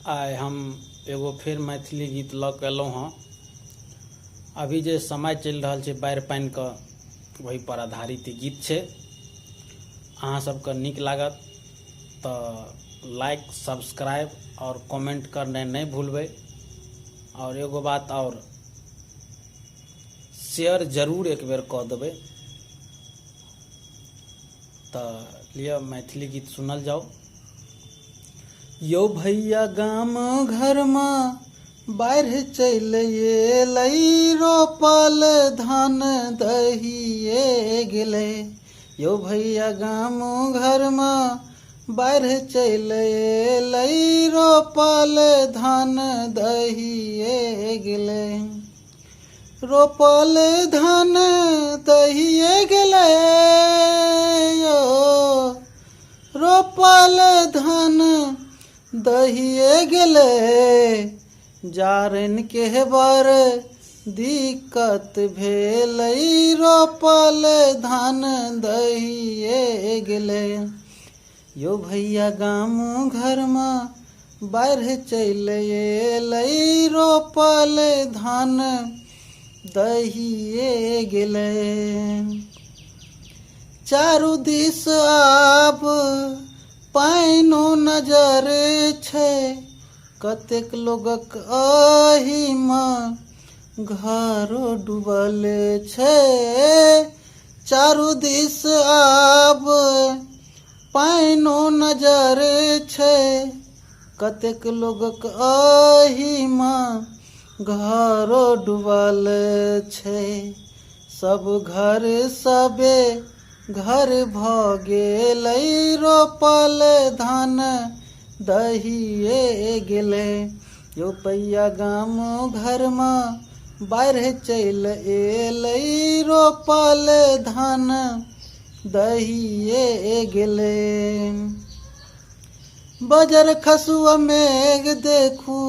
आइ हम एगो फिर मैथिली गीत लऽ कऽ अयलहुँ हँ। अभी जे समय चलि रहल छै बाढ़ि पानिके, वही पर आधारित गीत छै। अहाँ सबके नीक लागत तऽ लाइक, सब्सक्राइब और कमेंट करनाइ नहीं भूलबै। और एगो बात और, शेयर जरूर एक बेर कऽ देबै। तऽ लिअ मैथिली गीत सुनल जाओ। यौ भैया गाम घर में बाढ़ि चलि अयलै, रोपल धान दहिए गेलै। यौ भैया गाम घर में बाढ़ि चलि अयलै, रोपल धान दहिए गेलै। रोपल धान दहिए गेलै, यौ रोपल धान दहिए गेलै। जारनि के बर दिक्कत भेलै, रोपल धान दहिए गेलै। यौ भैया गाम घर में बाढ़ि चलि अयलै, रोपल धान दहिए गेलै। चारू दिस आब पानिओ नजर छै, कतेक लोगक एहिमे घरो डूबल छै। चारू दिस आब पानिओ नजर छै, कतेक लोगक एहिमे घरो डूबल छै। सब घर सबे घर भऽ गेलै, रोपल धान दहिए गेलै। यौ भैया गाम घर में बाढ़ि चलि अयलै, रोपल धान दहिए गेलै। बजर खसुआ मेघ देखू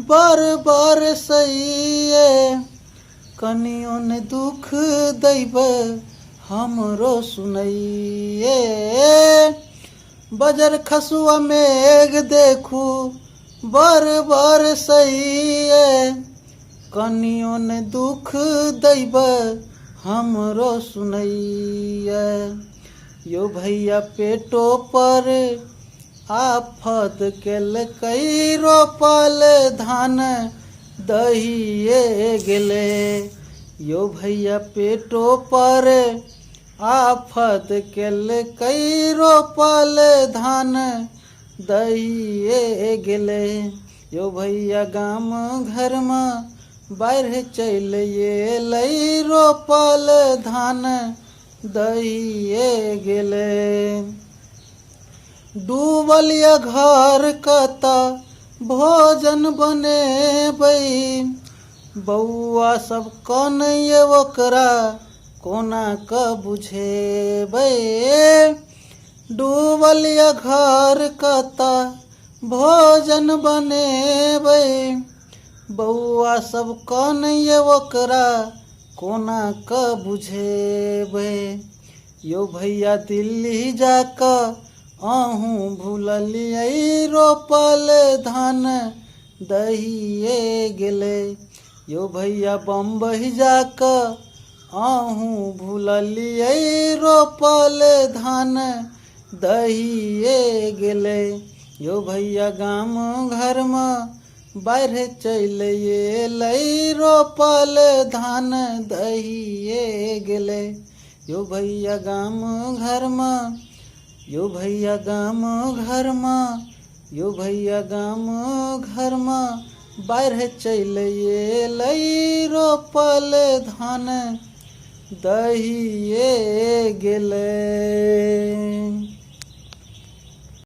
बर बरसैये, कनियो ने दुख दैब हमरो सुनैये। बजर खसुआ मेघ देखू बर बरसैये, कनियो ने दुख दैब हमरो सुनैये। यौ भैया पेटो पर आफत केलकै, रोपल धान दहिए गेलै। यौ भैया पेटो पर आफत केलकै, रोपल धान दहिए गेलै। यौ भैया गाम घर में बाढ़ि चलि अयलै, रोपल धान दहिए गेलै। डूबल या घर कतऽ भोजन बनेबै, बौआ सब कनैये ओकरा कोना क बुझेबै। डूबल या घर कतऽ भोजन बनेबै, बौआ सब कनैये ओकरा कोना क बुझेबै। यौ भैया दिल्ली जाकऽ अहूँ भूललियै, रोपल धान दहिए गेलै। यौ भैया बम्बई जाकऽ अहूँ भूललियै, रोपल धान दहिए गेलै। यौ भैया गाम घर में बाढ़ि चलि अयलै, रोपल धान दहिए गेलै। यौ भैया गाम घर में, यौ भैया गाम घर में, यौ भैया गाम घर में बाढ़ि चलि अयलै, रोपल धान दहिए गेलै।